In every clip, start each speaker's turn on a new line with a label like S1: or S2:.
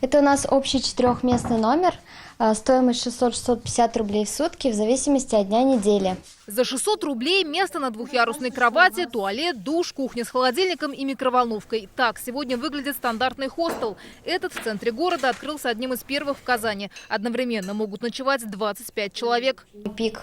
S1: Это у нас общий 4-местный номер, стоимость 600-650 рублей в сутки, в зависимости от дня недели.
S2: За 600 рублей место на двухъярусной кровати, туалет, душ, кухня с холодильником и микроволновкой. Так сегодня выглядит стандартный хостел. Этот в центре города открылся одним из первых в Казани. Одновременно могут ночевать 25 человек.
S1: Пик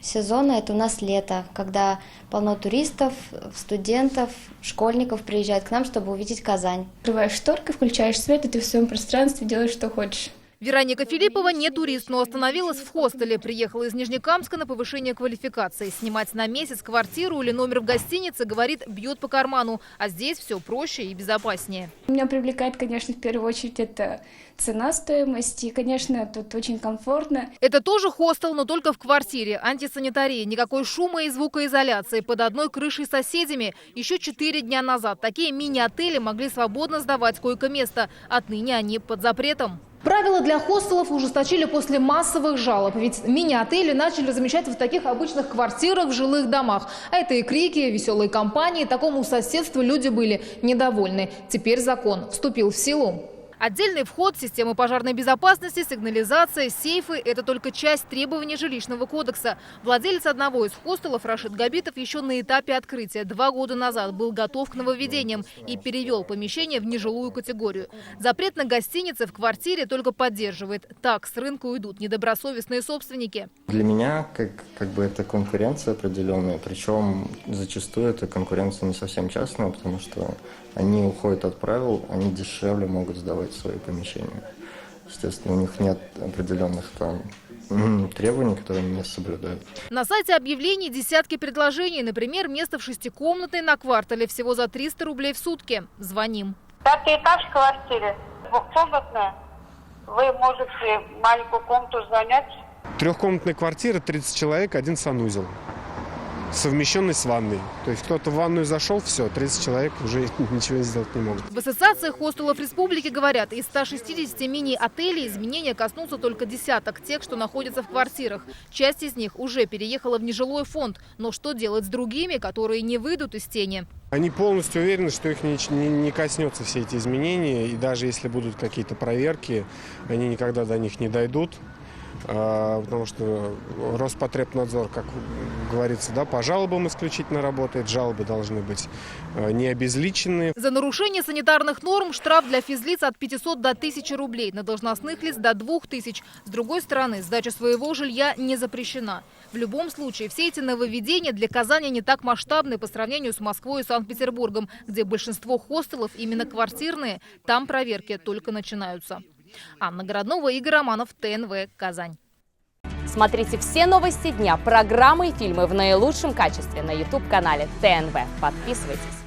S1: сезона – это у нас лето, когда полно туристов, студентов, школьников приезжают к нам, чтобы увидеть Казань.
S3: Открываешь шторки, включаешь свет, и ты в своем пространстве делаешь, что хочешь.
S2: Вероника Филиппова не турист, но остановилась в хостеле. Приехала из Нижнекамска на повышение квалификации. Снимать на месяц квартиру или номер в гостинице, говорит, бьет по карману. А здесь все проще и безопаснее.
S3: Меня привлекает, конечно, в первую очередь это цена, стоимость. И, конечно, тут очень комфортно.
S2: Это тоже хостел, но только в квартире. Антисанитария, никакой шума и звукоизоляции. Под одной крышей с соседями. Еще 4 дня назад такие мини-отели могли свободно сдавать койко-место. Отныне они под запретом.
S4: Правила для хостелов ужесточили после массовых жалоб. Ведь мини-отели начали замечать в таких обычных квартирах в жилых домах. А это и крики, веселые компании. Такому соседству люди были недовольны. Теперь закон вступил в силу.
S2: Отдельный вход, системы пожарной безопасности, сигнализация, сейфы – это только часть требований жилищного кодекса. Владелец одного из хостелов Рашид Габитов еще на этапе открытия 2 года назад был готов к нововведениям и перевел помещение в нежилую категорию. Запрет на гостиницы в квартире только поддерживает. Так с рынка уйдут недобросовестные собственники.
S5: Для меня как бы это конкуренция определенная, причем зачастую это конкуренция не совсем частная, потому что они уходят от правил, они дешевле могут сдавать свои помещения. Естественно, у них нет определенных там требований, которые они не соблюдают.
S2: На сайте объявлений десятки предложений. Например, место в 6-комнатной на квартале всего за 300 рублей в сутки. Звоним.
S6: 5-й этаж в квартире, 2-комнатная. Вы можете маленькую комнату занять.
S7: 3-комнатная квартира, 30 человек, 1 санузел. Совмещенный с ванной. То есть кто-то в ванную зашел, все, 30 человек уже ничего сделать не могут.
S2: В Ассоциации хостелов республики говорят, из 160 мини-отелей изменения коснутся только десяток тех, что находятся в квартирах. Часть из них уже переехала в нежилой фонд. Но что делать с другими, которые не выйдут из тени?
S7: Они полностью уверены, что их не коснется все эти изменения. И даже если будут какие-то проверки, они никогда до них не дойдут. Потому что Роспотребнадзор, как говорится, да, по жалобам исключительно работает. Жалобы должны быть не обезличены.
S2: За нарушение санитарных норм штраф для физлиц от 500 до 1000 рублей, на должностных лиц до 2000. С другой стороны, сдача своего жилья не запрещена. В любом случае, все эти нововведения для Казани не так масштабны по сравнению с Москвой и Санкт-Петербургом, где большинство хостелов именно квартирные, там проверки только начинаются. Анна Городнова, Игорь Романов, ТНВ, Казань.
S8: Смотрите все новости дня, программы и фильмы в наилучшем качестве на YouTube-канале ТНВ. Подписывайтесь.